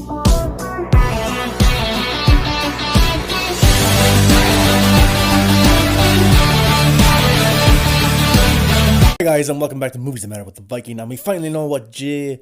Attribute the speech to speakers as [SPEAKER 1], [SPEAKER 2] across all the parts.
[SPEAKER 1] Hey guys, and welcome back to Movies That Matter with the Viking. And we finally know what JC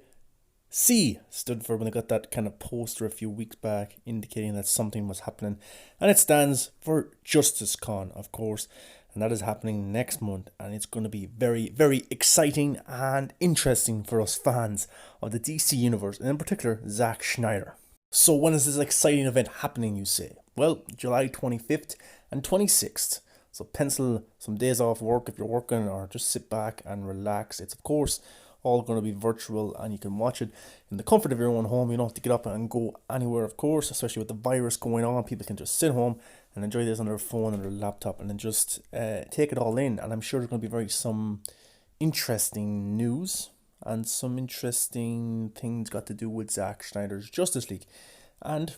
[SPEAKER 1] stood for when they got that kind of poster a few weeks back indicating that something was happening. And it stands for Justice Con, of course. And that is happening next month. And it's going to be very, very exciting and interesting for us fans of the DC Universe, and in particular, Zack Snyder. So when is this exciting event happening, you say? Well, July 25th and 26th. So pencil some days off work if you're working, or just sit back and relax. It's of course all going to be virtual, and you can watch it in the comfort of your own home. You don't have to get up and go anywhere, of course, especially with the virus going on. People can just sit home and enjoy this on their phone or their laptop, and then just take it all in. And I'm sure there's going to be some interesting news and some interesting things got to do with Zack Snyder's Justice League. And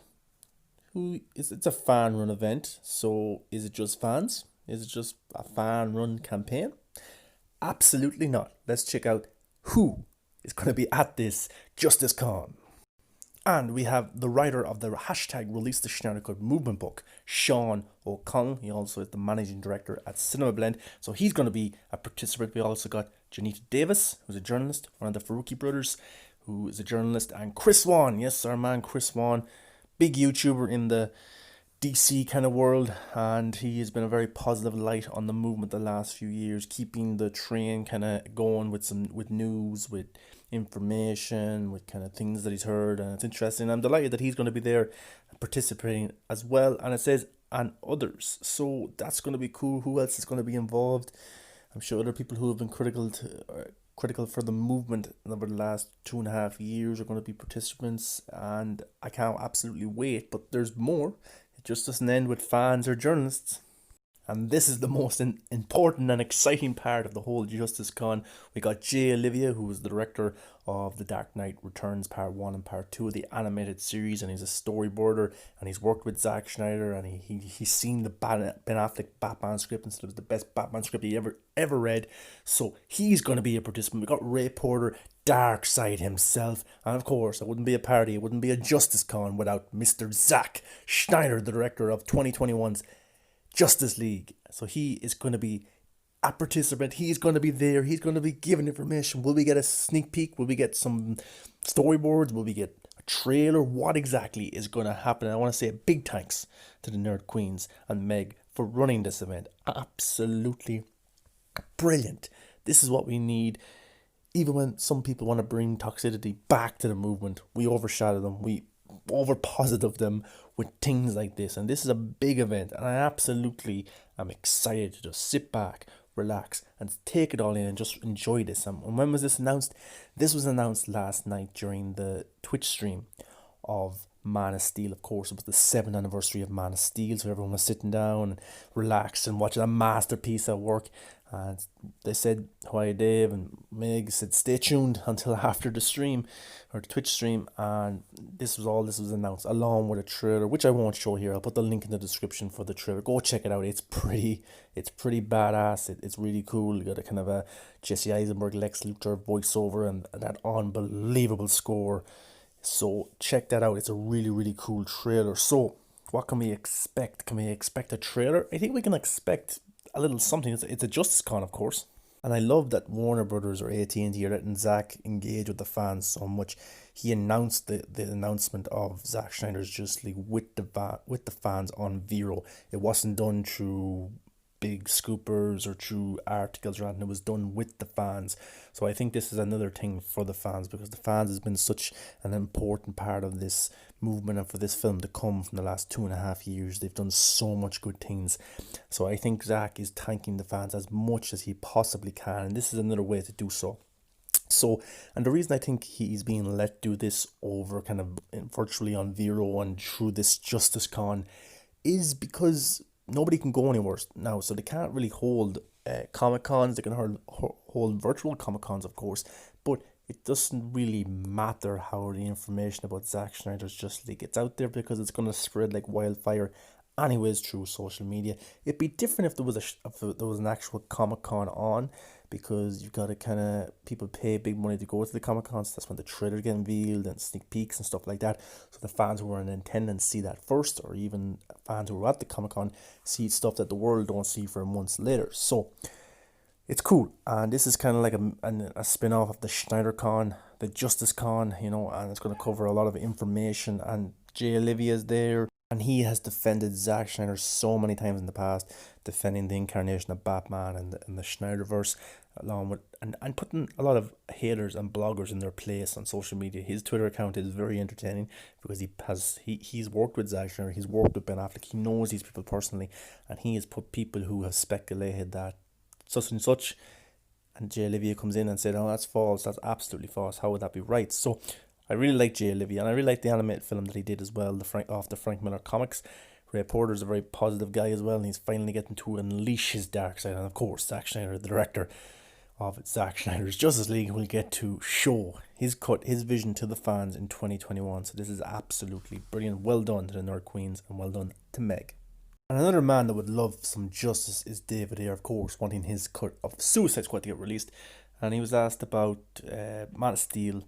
[SPEAKER 1] it's a fan-run event, so is it just fans? Is it just a fan-run campaign? Absolutely not. Let's check out who is going to be at this Justice Con. And we have the writer of the hashtag Release the Snyder Cut movement book, Sean O'Connell. He also is the managing director at Cinema Blend, so he's going to be a participant. We also got Janita Davis, who's a journalist, one of the Faruqi brothers, who is a journalist, and Chris Wan. Yes, our man Chris Wan, big YouTuber in the DC kind of world, and he has been a very positive light on the movement the last few years, keeping the train kind of going with news, with information, with kind of things that he's heard. And it's interesting. I'm delighted that he's going to be there participating as well. And it says and others, so that's going to be cool. Who else is going to be involved? I'm sure other people who have been critical for the movement over the last 2.5 years are going to be participants, and I can't absolutely wait. But there's more. It just doesn't end with fans or journalists. And this is the most important and exciting part of the whole Justice Con. We got Jay Olivia, who is the director of The Dark Knight Returns Part 1 and Part 2 of the animated series, and he's a storyboarder, and he's worked with Zack Snyder, and he's seen the Ben Affleck Batman script and said it was the best Batman script he ever read. So he's going to be a participant. We got Ray Porter, Darkseid himself, and of course it wouldn't be a party, it wouldn't be a Justice Con without Mr. Zack Snyder, the director of 2021's Justice League. So he is going to be a participant. He's going to be there. He's going to be giving information. Will we get a sneak peek? Will we get some storyboards? Will we get a trailer? What exactly is going to happen? And I want to say a big thanks to the Nerd Queens and Meg for running this event. Absolutely brilliant. This is what we need. Even when some people want to bring toxicity back to the movement, we overshadow them. We over positive them with things like this, and this is a big event, and I absolutely am excited to just sit back, relax, and take it all in and just enjoy this. And when was this announced? This was announced last night during the Twitch stream of Man of Steel. Of course, it was the 7th anniversary of Man of Steel, so everyone was sitting down and relaxed and watching a masterpiece at work. And they said, hi Dave, and Meg said stay tuned until after the stream, or the Twitch stream, and this was announced along with a trailer, which I won't show here. I'll put the link in the description for the trailer. Go check it out. It's pretty badass. It's really cool. You got a kind of a Jesse Eisenberg, Lex Luthor voiceover, and that unbelievable score. So check that out. It's a really cool trailer. So what can we expect? Can we expect a trailer? I think we can expect a little something. It's a Justice Con, of course, and I love that Warner Brothers or AT&T are letting Zack engage with the fans so much. He announced the announcement of Zack Snyder's Justice League with the fans on Vero. It wasn't done through big scoopers or through articles or anything. It was done with the fans. So I think this is another thing for the fans, because the fans has been such an important part of this movement and for this film to come from the last 2.5 years. They've done so much good things. So I think Zack is thanking the fans as much as he possibly can, and this is another way to do so. So, and the reason I think he's being let do this over kind of virtually on Vero and through this Justice Con is because nobody can go anywhere now, so they can't really hold Comic Cons. They can hold virtual Comic Cons, of course, but it doesn't really matter how the information about Zack Snyder's Justice League gets out there, because it's going to spread like wildfire anyways through social media. It'd be different if there was if there was an actual Comic Con on, because you've got to kind of, people pay big money to go to the Comic Cons. That's when the trailers get revealed and sneak peeks and stuff like that. So the fans who were in attendance see that first, or even fans who were at the Comic Con see stuff that the world don't see for months later. So it's cool, and this is kind of like a spin-off of the Schneider Con, the Justice Con, and it's going to cover a lot of information. And Jay Olivia's there, and he has defended Zack Schneider so many times in the past, defending the incarnation of Batman and the Schneiderverse, along with and putting a lot of haters and bloggers in their place on social media. His Twitter account is very entertaining because he's worked with Zack Schneider, he's worked with Ben Affleck, he knows these people personally, and he has put people who have speculated that such and such, and Jay Olivia comes in and said, "Oh, that's false. That's absolutely false. How would that be right?" So I really like Jay Olivia, and I really like the animated film that he did as well, the Frank Miller comics. Ray Porter's a very positive guy as well, and he's finally getting to unleash his dark side. And of course, Zack Schneider, the director of Zack Schneider's Justice League, will get to show his vision to the fans in 2021. So this is absolutely brilliant. Well done to the Nerd Queens, and well done to Meg. And another man that would love some justice is David Ayer, of course, wanting his cut of Suicide Squad to get released. And he was asked about Man of Steel,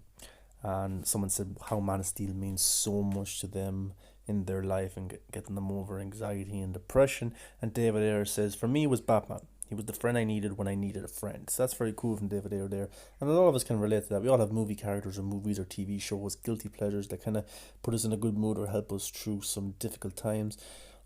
[SPEAKER 1] and someone said how Man of Steel means so much to them in their life and getting them over anxiety and depression. And David Ayer says, "For me, it was Batman. He was the friend I needed when I needed a friend." So that's very cool from David Ayer there. And a lot of us can relate to that. We all have movie characters or movies or TV shows, guilty pleasures that kind of put us in a good mood or help us through some difficult times.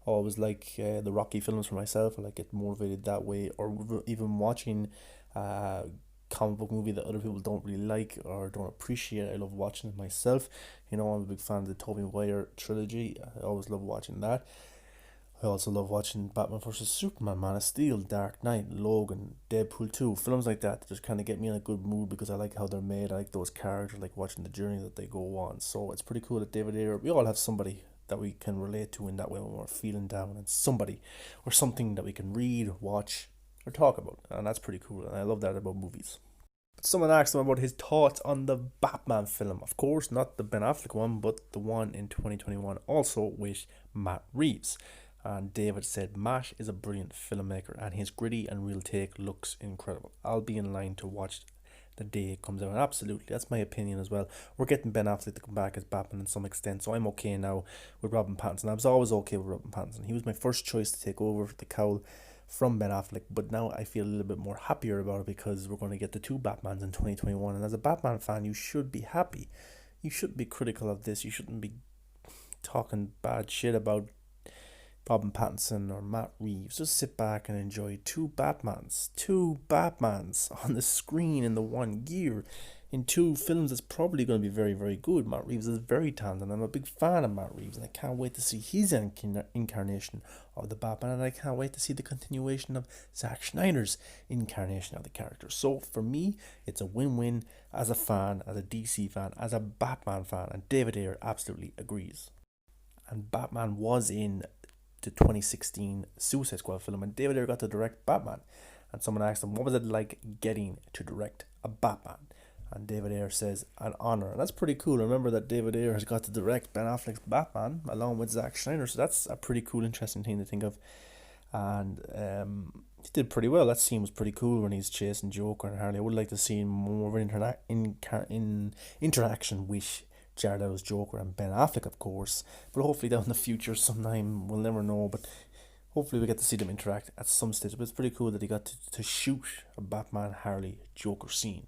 [SPEAKER 1] Always like the Rocky films for myself. I like get motivated that way, or even watching comic book movie that other people don't really like or don't appreciate. I love watching it myself. I'm a big fan of the Tobey Maguire trilogy. I always love watching that. I also love watching Batman vs Superman, Man of Steel, Dark Knight, Logan, Deadpool 2, films like that just kind of get me in a good mood because I like how they're made. I like those characters, I like watching the journey that they go on. So it's pretty cool that David Ayer, we all have somebody that we can relate to in that way when we're feeling down, and somebody or something that we can read, watch, or talk about. And that's pretty cool, and I love that about movies. Someone asked him about his thoughts on the Batman film. Of course, not the Ben Affleck one, but the one in 2021, also with Matt Reeves. And David said, "Matt is a brilliant filmmaker, and his gritty and real take looks incredible. I'll be in line to watch the day it comes out." And absolutely, that's my opinion as well. We're getting Ben Affleck to come back as Batman to some extent, so I'm okay now with Robin Pattinson. I was always okay with Robin Pattinson. He was my first choice to take over the cowl from Ben Affleck, but now I feel a little bit more happier about it because we're going to get the two Batmans in 2021. And as a Batman fan, you should be happy. You shouldn't be critical of this. You shouldn't be talking bad shit about Robin Pattinson or Matt Reeves. Just sit back and enjoy two Batmans on the screen in the 1 year, in two films that's probably going to be very, very good. Matt Reeves is very talented. I'm a big fan of Matt Reeves, and I can't wait to see his incarnation of the Batman, and I can't wait to see the continuation of Zack Schneider's incarnation of the character. So for me, it's a win-win as a fan, as a DC fan, as a Batman fan, and David Ayer absolutely agrees. And Batman was in the 2016 Suicide Squad film, and David Ayer got to direct Batman. And someone asked him, what was it like getting to direct a Batman? And David Ayer says, "An honor." And that's pretty cool. Remember that David Ayer has got to direct Ben Affleck's Batman along with Zack Schneider, so that's a pretty cool, interesting thing to think of. And he did pretty well. That scene was pretty cool when he's chasing Joker and Harley. I would like to see more of an interaction with Jared Leto's Joker and Ben Affleck, of course. But hopefully down in the future sometime, we'll never know. But hopefully we get to see them interact at some stage. But it's pretty cool that he got to shoot a Batman Harley Joker scene.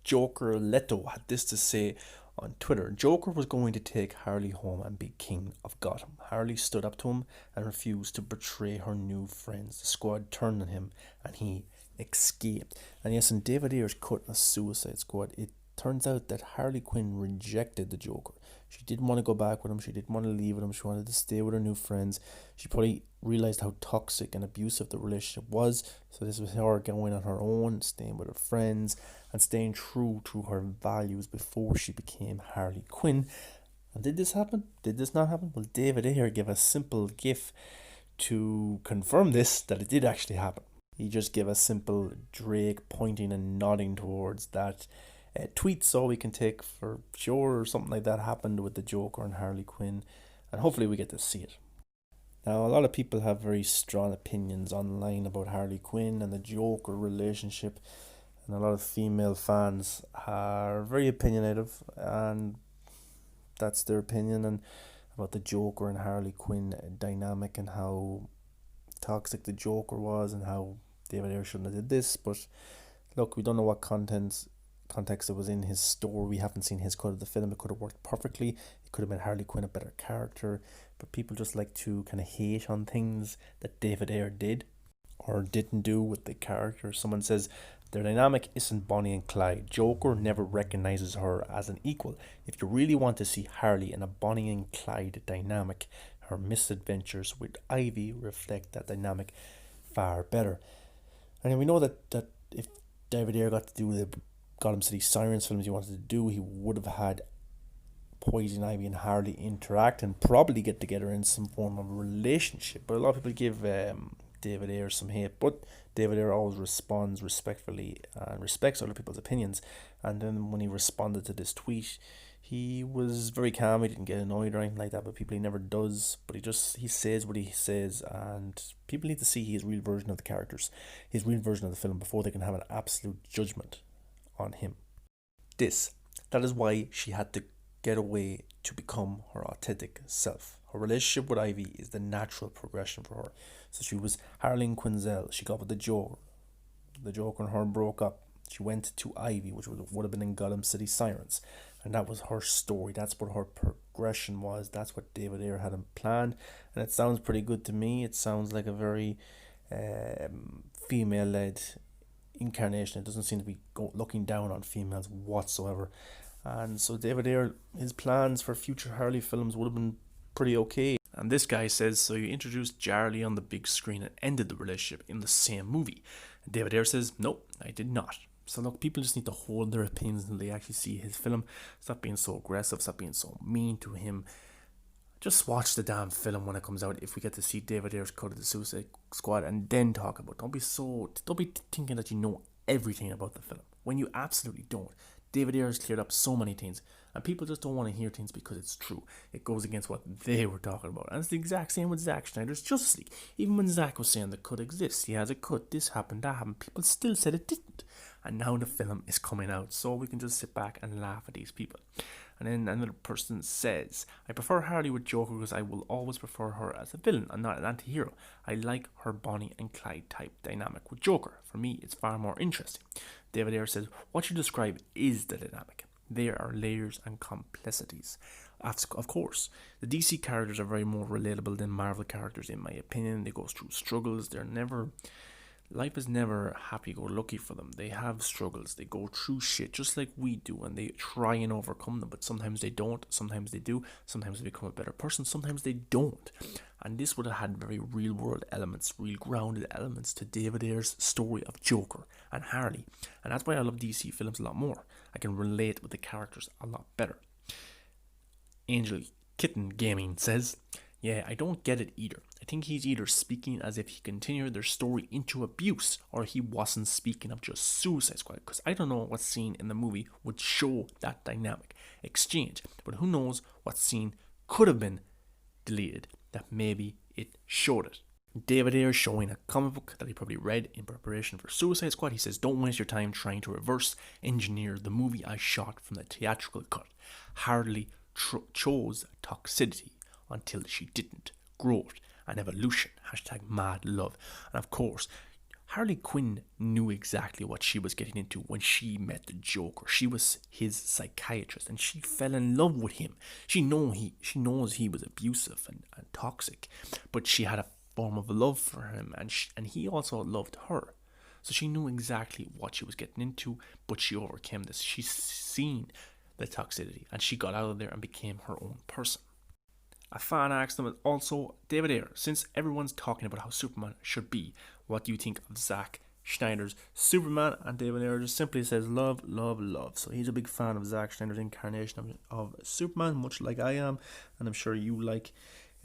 [SPEAKER 1] Joker Leto had this to say on Twitter: "Joker was going to take Harley home and be king of Gotham. Harley stood up to him and refused to betray her new friends. The squad turned on him and he escaped." And yes, in David Ayer's cut of Suicide Squad, it turns out that Harley Quinn rejected the Joker. She didn't want to go back with him. She didn't want to leave with him. She wanted to stay with her new friends. She probably realized how toxic and abusive the relationship was. So this was her going on her own, staying with her friends, and staying true to her values before she became Harley Quinn. And did this happen? Did this not happen? Well, David Ayer gave a simple gif to confirm this, that it did actually happen. He just gave a simple Drake pointing and nodding towards that tweet, so we can take for sure or something like that happened with the Joker and Harley Quinn, and hopefully we get to see it. Now, a lot of people have very strong opinions online about Harley Quinn and the Joker relationship, and a lot of female fans are very opinionated, and that's their opinion and about the Joker and Harley Quinn dynamic and how toxic the Joker was and how David Ayer shouldn't have did this. But look, we don't know what context it was in his story. We haven't seen his cut of the film. It could have worked perfectly. It could have made Harley Quinn a better character. But people just like to kind of hate on things that David Ayer did or didn't do with the character. Someone says their dynamic isn't Bonnie and Clyde. Joker never recognizes her as an equal. If you really want to see Harley in a Bonnie and Clyde dynamic, her misadventures with Ivy reflect that dynamic far better. And we know that if David Ayer got to do the Gotham City Sirens films he wanted to do, he would have had Poison Ivy and Harley interact and probably get together in some form of relationship. But a lot of people give David Ayer some hate, but David Ayer always responds respectfully and respects other people's opinions. And then when he responded to this tweet, he was very calm. He didn't get annoyed or anything like that, but people, he never does. But he says what he says, and people need to see his real version of the characters, his real version of the film, before they can have an absolute judgment on him. That is why she had to get away to become her authentic self. Her relationship with Ivy is the natural progression for her. So she was Harleen Quinzel. She got with the Joker. The Joker and her broke up. She went to Ivy, which would have been in Gotham City Sirens. And that was her story. That's what her progression was. That's what David Ayer had in plan. And it sounds pretty good to me. It sounds like a very female-led incarnation. It doesn't seem to be looking down on females whatsoever. And so David Ayer, his plans for future Harley films would have been pretty okay. And this guy says, so you introduced Charlie on the big screen and ended the relationship in the same movie. And David Ayer says, no, I did not. So look, people just need to hold their opinions until they actually see his film. Stop being so aggressive, stop being so mean to him. Just watch the damn film when it comes out if we get to see David Ayer's cut of the Suicide Squad and then talk about it. Don't be thinking that you know everything about the film when you absolutely don't. David Ayer has cleared up so many things, and people just don't want to hear things because it's true. It goes against what they were talking about. And it's the exact same with Zack Snyder's Justice League. Even when Zack was saying the cut exists, he has a cut, this happened, that happened, people still said it didn't. And now the film is coming out, so we can just sit back and laugh at these people. And then another person says, I prefer Harley with Joker because I will always prefer her as a villain and not an anti-hero. I like her Bonnie and Clyde type dynamic with Joker. For me, it's far more interesting. David Ayer says, what you describe is the dynamic. There are layers and complexities. Of course, the DC characters are very more relatable than Marvel characters, in my opinion. They go through struggles. Life is never happy-go-lucky for them. They have struggles. They go through shit just like we do, and they try and overcome them. But sometimes they don't. Sometimes they do. Sometimes they become a better person. Sometimes they don't. And this would have had very real-world elements, real grounded elements to David Ayer's story of Joker and Harley. And that's why I love DC films a lot more. I can relate with the characters a lot better. Angel Kitten Gaming says, yeah, I don't get it either. I think he's either speaking as if he continued their story into abuse, or he wasn't speaking of just Suicide Squad, because I don't know what scene in the movie would show that dynamic exchange, but who knows what scene could have been deleted that maybe it showed it. David Ayer showing a comic book that he probably read in preparation for Suicide Squad. He says, don't waste your time trying to reverse engineer the movie I shot from the theatrical cut. Harley chose toxicity until she didn't. Growth and evolution. #mad love. And of course, Harley Quinn knew exactly what she was getting into when she met the Joker. She was his psychiatrist and she fell in love with him. She knows he was abusive and toxic, but she had a form of love for him, and he also loved her. So she knew exactly what she was getting into, but she overcame this. She's seen the toxicity and she got out of there and became her own person. A fan asked him also, David Ayer, since everyone's talking about how Superman should be, what do you think of Zack Snyder's Superman? And David Ayer just simply says, love, love, love. So he's a big fan of Zack Snyder's incarnation of Superman, much like I am, and I'm sure you like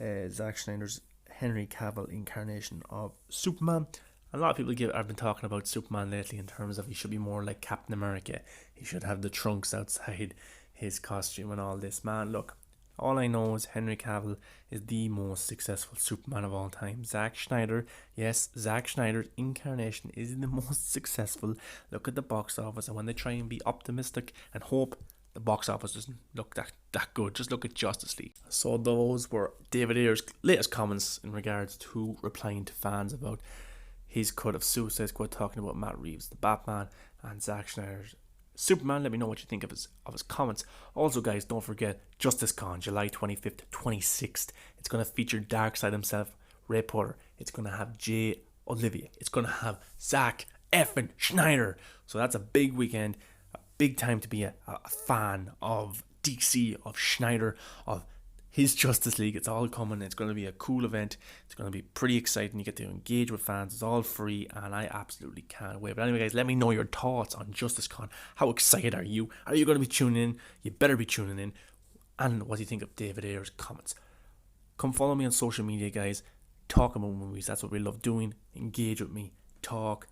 [SPEAKER 1] Zack Snyder's Henry Cavill incarnation of Superman. A lot of people have been talking about Superman lately in terms of he should be more like Captain America. He should have the trunks outside his costume and all this. Man, look, All I know is Henry Cavill is the most successful Superman of all time. Zack Snyder, yes, Zack Snyder's incarnation is the most successful. Look at the box office, and when they try and be optimistic and hope, the box office doesn't look that good. Just look at Justice League. So those were David Ayer's latest comments in regards to replying to fans about his cut of Suicide Squad, talking about Matt Reeves, the Batman, and Zack Snyder's Superman. Let me know what you think of his comments. Also, guys, don't forget JusticeCon, July 25th to 26th. It's going to feature Darkseid himself, Ray Porter. It's going to have Jay Olivia. It's going to have Zack effing Snyder. So that's a big weekend, a big time to be a fan of DC, of Snyder, of his Justice League. It's all coming. It's going to be a cool event. It's going to be pretty exciting. You get to engage with fans. It's all free, and I absolutely can't wait. But anyway, guys, let me know your thoughts on JusticeCon. How excited are you? Are you going to be tuning in? You better be tuning in. And what do you think of David Ayer's comments? Come follow me on social media, guys. Talk about movies. That's what we love doing. Engage with me. Talk.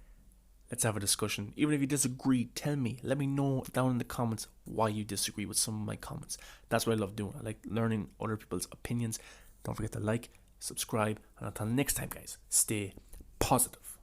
[SPEAKER 1] Let's have a discussion. Even if you disagree, tell me. Let me know down in the comments why you disagree with some of my comments. That's what I love doing. I like learning other people's opinions. Don't forget to like, subscribe, and until next time, guys, stay positive.